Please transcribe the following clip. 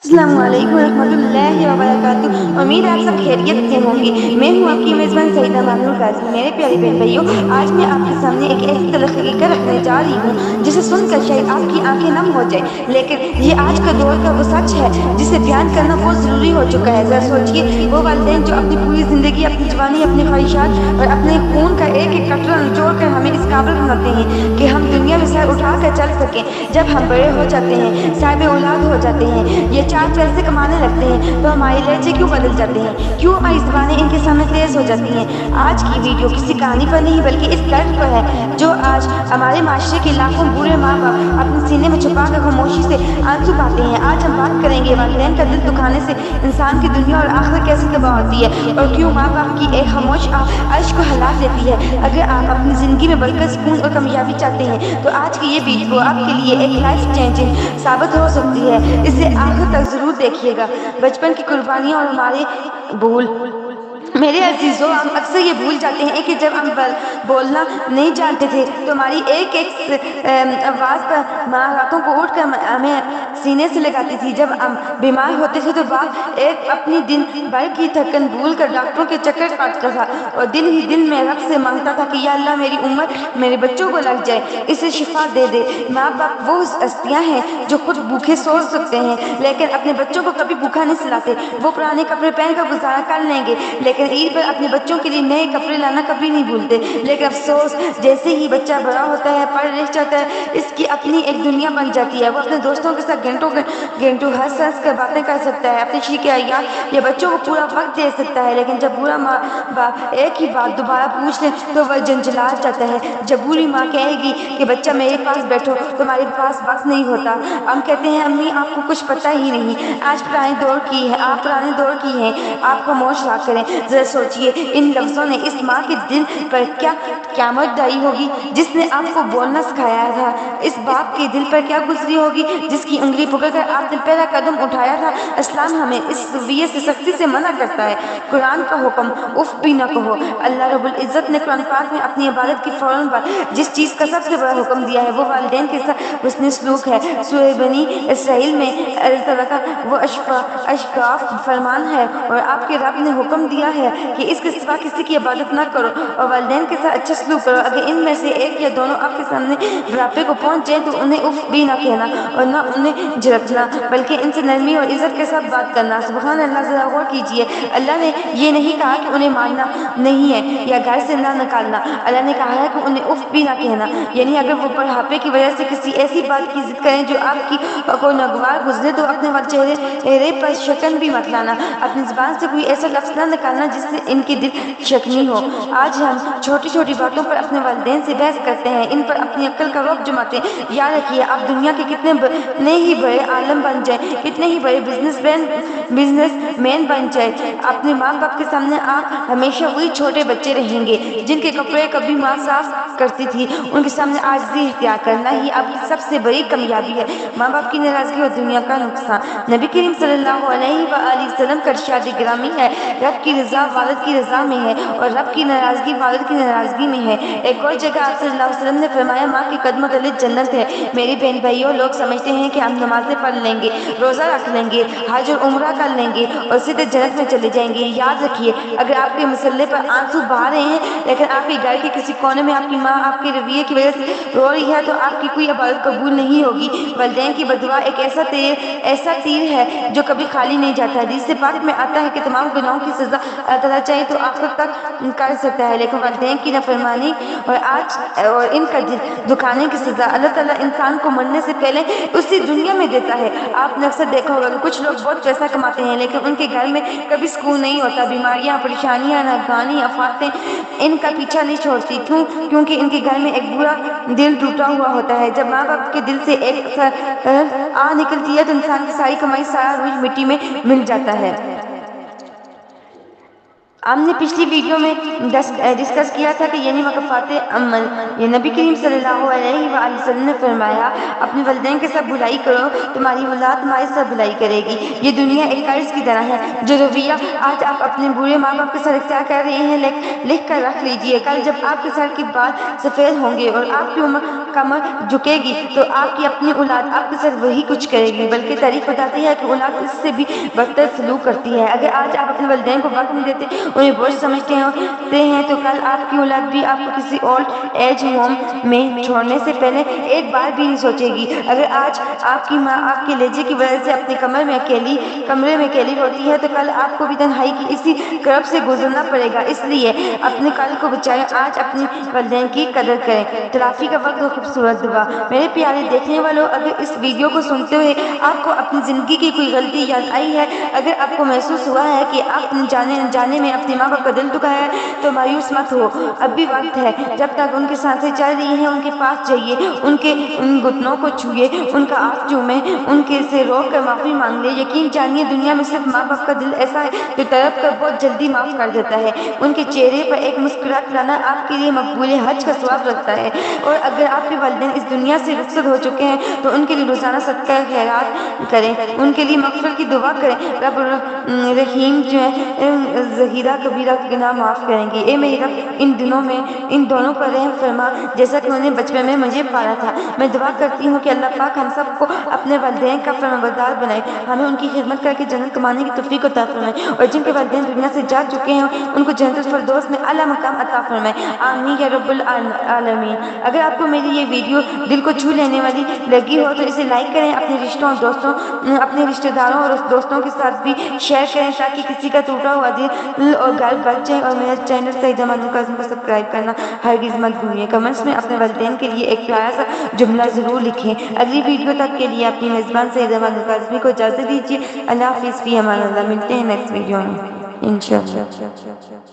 السلام علیکم ورحمۃ اللہ وبرکاتہ۔ امید آپ سب خیریت سے ہوں گے۔ میں ہوں آپ کی میزبان سعیدہ مانور قاسمی۔ میرے پیارے بہن بھائیوں، آج میں آپ کے سامنے ایک ایسی تحقیق رکھنے جا رہی ہوں جسے سن کر شاید آپ کی آنکھیں نم ہو جائیں، لیکن یہ آج کا دور کا وہ سچ ہے جسے بیان کرنا بہت ضروری ہو چکا ہے۔ ذرا سوچئے، وہ والدین جو اپنی پوری زندگی، اپنی جوانی، اپنی خواہشات اور اپنے خون کا ایک ایک قطرہ نچوڑ کر ہمیں اس قابل بناتے ہیں کہ ہم دنیا میں سر اٹھا کر چل سکیں۔ جب ہم بڑے ہو جاتے ہیں، صاحب اولاد ہو جاتے ہیں، یہ چار پیسے کمانے لگتے ہیں، تو ہمارے لہجے کیوں بدل جاتے ہیں؟ کیوں ہماری زبانیں ان کے سامنے تیز ہو جاتی ہیں؟ آج کی ویڈیو کسی کہانی پر نہیں بلکہ اس درد پر ہے جو آج ہمارے معاشرے کے لاکھوں بوڑھے ماں باپ اپنے سینے میں چھپا کر خاموشی سے آنسو بہاتے ہیں۔ آج ہم بات کریں گے والدین کا دل دکھانے سے انسان کی دنیا اور آخرت کیسے تباہ ہوتی ہے، اور کیوں ماں باپ کی ایک خاموش عرش کو ہلا دیتی ہے۔ اگر آپ اپنی زندگی میں برکت، سکون اور کامیابی چاہتے ہیں تو آج کی یہ ویڈیو آپ کے لیے ایک لائف چینجنگ ثابت ہو سکتی ہے۔ اسے آخر تک ضرور دیکھیے گا۔ بچپن کی قربانیاں اور ہمارے بھول۔ میرے عزیزو، ہم اکثر یہ بھول جاتے ہیں کہ جب ہم بولنا نہیں جانتے تھے تو ہماری ایک ایک آواز پر ماں راتوں کو اٹھ کر ہمیں سینے سے لگاتی تھی۔ جب ہم بیمار ہوتے تھے تو باپ ایک اپنی دن بھر کی تھکن بھول کر ڈاکٹروں کے چکر کاٹتا تھا اور دل ہی دل میں رب سے مانگتا تھا کہ یا اللہ، میری امت میرے بچوں کو لگ جائے، اسے شفا دے دے۔ ماں باپ وہ ہستیاں ہیں جو خود بھوکے سو سکتے ہیں لیکن اپنے بچوں کو کبھی بھوکا نہیں سلاتے۔ وہ پرانے کپڑے پہن کر گزارا کر لیں گے لیکن عید پر اپنے بچوں کے لیے نئے کپڑے لانا کبھی نہیں بھولتے۔ لیکن افسوس، جیسے ہی بچہ بڑا ہوتا ہے، پڑھ لکھ جاتا ہے، اس کی اپنی ایک دنیا بن جاتی ہے۔ وہ اپنے دوستوں کے ساتھ گھنٹوں ہنس کر باتیں کر سکتا ہے، اپنے شیخ عیال یا بچوں کو پورا وقت دے سکتا ہے، لیکن جب بوڑھا ماں باپ ایک ہی بات دوبارہ پوچھ لیں تو وہ جھنجھلا جاتا ہے۔ جب بوڑھی ماں کہے گی کہ بچہ میرے پاس بیٹھو، تمہارے پاس وقت نہیں ہوتا، ہم کہتے ہیں امی آپ کو کچھ پتہ ہی نہیں، آج پرانے دور کی ہے، آپ پرانے دور کی ہیں، آپ خاموش رہا کریں۔ ذرا سوچئے، ان لفظوں نے اس ماں کے دل پر کیا قیامت ڈائی ہوگی جس نے آپ کو بولنا سکھایا تھا؟ اس باپ کے دل پر کیا گزری ہوگی جس کی انگلی پکڑ کر آپ نے پہلا قدم اٹھایا تھا؟ اسلام ہمیں اس رویے سے سختی سے منع کرتا ہے۔ قرآن کا حکم اف بھی نہ کہو۔ اللہ رب العزت نے قرآن پاک میں اپنی عبادت کی فوراً بعد جس چیز کا سب سے بڑا حکم دیا ہے وہ والدین کے ساتھ حسن سلوک ہے۔ سورہ بنی اسرائیل میں اللہ تعالیٰ کا وہ اشفاق فرمان ہے، اور آپ کے رب نے حکم دیا ہے کہ اس کے سوا کسی کی عبادت نہ کرو اور والدین کے ساتھ اچھا سلوک کرو۔ اگر ان میں سے ایک یا دونوں آپ کے سامنے بڑھاپے کو پہنچ جائیں تو انہیں اف بھی نہ کہنا اور نہ انہیں جھڑکنا، بلکہ ان سے نرمی اور عزت کے ساتھ بات کرنا۔ سبحان اللہ! ذرا غور کیجئے، اللہ نے یہ نہیں کہا کہ انہیں مارنا نہیں ہے یا گھر سے نہ نکالنا، اللہ نے کہا ہے کہ انہیں اف بھی نہ کہنا۔ یعنی اگر وہ بڑھاپے کی وجہ سے کسی ایسی بات کی ضد کریں جو آپ کی کو ناگوار گزرے تو اپنے چہرے پر شکن بھی مت لانا، اپنی زبان سے کوئی ایسا لفظ نہ نکالنا جس سے ان کے دل شکنی ہو۔ آج ہم چھوٹی چھوٹی باتوں پر اپنے والدین سے بحث کرتے ہیں، ان پر اپنی عقل کا رعب جماتے ہیں۔ یاد رکھیے، آپ دنیا کے کتنے ہی بڑے عالم بن جائیں، کتنے ہی بڑے بزنس مین بن جائیں، اپنے ماں باپ کے سامنے آپ ہمیشہ وہی چھوٹے بچے رہیں گے جن کے کپڑے کبھی ماں صاف کرتی تھی۔ ان کے سامنے عاجزی اختیار کرنا ہی آپ کی سب سے بڑی کامیابی ہے۔ ماں باپ کی ناراضگی اور دنیا کا نقصان۔ نبی کریم صلی اللہ علیہ وآلہ وسلم کا ارشاد گرامی ہے، رب کی رضا والد کی رضا میں ہے اور رب کی ناراضگی والد کی ناراضگی میں ہے۔ ایک اور جگہ آپ صلی اللہ علیہ وسلم نے فرمایا، ماں کے قدموں تلے جنت ہے۔ میری بہن بھائیوں، لوگ سمجھتے ہیں کہ ہم نمازیں پڑھ لیں گے، روزہ رکھ لیں گے، حج اور عمرہ کر لیں گے اور سیدھے جنت میں چلے جائیں گے۔ یاد رکھیے، اگر آپ کے مسلح پر آنسو بہا رہے ہیں لیکن آپ کے گھر کے کسی کونے میں آپ کی ماں آپ کے رویے کی وجہ سے رو رہی ہے تو آپ کی کوئی عبادت قبول نہیں ہوگی۔ والدین کی بددعا ایک ایسا تیر ہے جو کبھی خالی نہیں جاتا۔ حدیث پاک میں آتا ہے کہ تمام گناہوں کی سزا اللہ تعالیٰ چاہے تو آخرت تک کر سکتا ہے، لیکن والدین کی نافرمانی اور ان کا دل دکھانے کی سزا اللہ تعالیٰ انسان کو مرنے سے پہلے اسی دنیا میں دیتا ہے۔ آپ نے اکثر دیکھا ہوگا کہ کچھ لوگ بہت پیسہ کماتے ہیں لیکن ان کے گھر میں کبھی سکون نہیں ہوتا۔ بیماریاں، پریشانیاں، ناگہانی آفاتیں ان کا پیچھا نہیں چھوڑتی۔ کیونکہ ان کے گھر میں ایک برا دل ٹوٹا ہوا ہوتا ہے۔ جب ماں باپ کے دل سے ایک آہ نکلتی ہے تو انسان کی ساری کمائی، سارا روز مٹی میں مل جاتا ہے۔ ہم نے پچھلی ویڈیو میں ڈسکس کیا تھا کہ یعنی مکافات عمل، یہ نبی کریم صلی اللہ علیہ وآلہ وسلم نے فرمایا اپنے والدین کے ساتھ بھلائی کرو، تمہاری اولاد تمہارے ساتھ بھلائی کرے گی۔ یہ دنیا ایک قرض کی طرح ہے، جو رویہ آج آپ اپنے بوڑھے ماں باپ کے ساتھ اختیار کر رہے ہیں لکھ کر رکھ لیجئے، کل جب آپ کے سر کے بال سفید ہوں گے اور آپ کی عمر کمر جھکے گی تو آپ کی اپنی اولاد آپ کے ساتھ وہی کچھ کرے گی، بلکہ تاریخ بتاتی ہے کہ اولاد اس سے بھی بدتر سلوک کرتی ہے۔ اگر آج آپ اپنے والدین کو وقت نہیں دیتے، انہیں بوجھ سمجھتے ہیں تو کل آپ کی اولاد بھی آپ کو کسی اولڈ ایج ہوم میں چھوڑنے سے پہلے ایک بار بھی نہیں سوچے گی۔ اگر آج آپ کی ماں آپ کے لہجے کی وجہ سے اپنے کمرے میں اکیلی ہوتی ہے تو کل آپ کو بھی تنہائی کی اسی کرب سے گزرنا پڑے گا۔ اس لیے اپنے کل کو بچائیں، آج اپنی والدین کی قدر کریں۔ تلافی کا وقت ہو خوبصورت دعا۔ میرے پیارے دیکھنے والوں، اگر اس ویڈیو کو سنتے ہوئے آپ کو اپنی زندگی کی کوئی غلطی یاد آئی ہے، اگر آپ کو محسوس ہوا ہے کہ آپ جانے میں اپنے ماں باپ کا دل دکھایا ہے تو مایوس مت ہو، اب بھی وقت ہے۔ جب تک ان کے سانسیں چل رہی ہیں ان کے پاس جائیے، ان کے گھٹنوں کو چھوئے، ان کا ہاتھ چومیں، ان کے سے رو کر معافی مانگ لیں۔ یقین جانیے دنیا میں صرف ماں باپ کا دل ایسا ہے جو تڑپ کر بہت جلدی معاف کر دیتا ہے۔ ان کے چہرے پر ایک مسکراہٹ لانا آپ کے لیے مقبول حج کا ثواب رکھتا ہے۔ اور اگر آپ کے والدین اس دنیا سے رخصت ہو چکے ہیں تو ان کے لیے روزانہ صدقہ خیرات کریں، ان کے لیے مغفرت کی دعا کریں۔ رب رحیم جو ہے ذخیرہ کبیرہ گناہ معاف کریں گے۔ اے میرے رب، ان دونوں پر رحم فرما جیسا کہ انہیں بچپن میں مجھے پالا تھا۔ میں دعا کرتی ہوں کہ اللہ پاک ہم سب کو اپنے والدین کا فرمانبردار بنائے، ہمیں ان کی خدمت کر کے جنت کمانے کی توفیق عطا فرمائے، اور جن کے والدین دنیا سے جا چکے ہیں ان کو جنت الفردوس میں اعلیٰ مقام عطا فرمائے، آمین یا رب العالمین۔ اگر آپ کو میری یہ ویڈیو دل کو چھو لینے والی لگی ہو تو اسے لائک کریں، اپنے رشتہ داروں اور دوستوں کے ساتھ بھی شیئر کریں تاکہ کسی کا ٹوٹا ہوا دل اور گھر بچ جائے۔ اور میرا چینل سعیدہ مانو کاظم کو سبسکرائب کرنا ہرگز مت بھولیے۔ کمنٹس میں اپنے والدین کے لیے ایک پیارا سا جملہ ضرور لکھیں۔ اگلی ویڈیو تک کے لیے اپنی میزبان سعیدہ مانو کاظمی کو اجازت دیجیے۔ اللہ حافظ، فی امان اللہ۔ ملتے ہیں نیکسٹ ویڈیو میں انشاءاللہ۔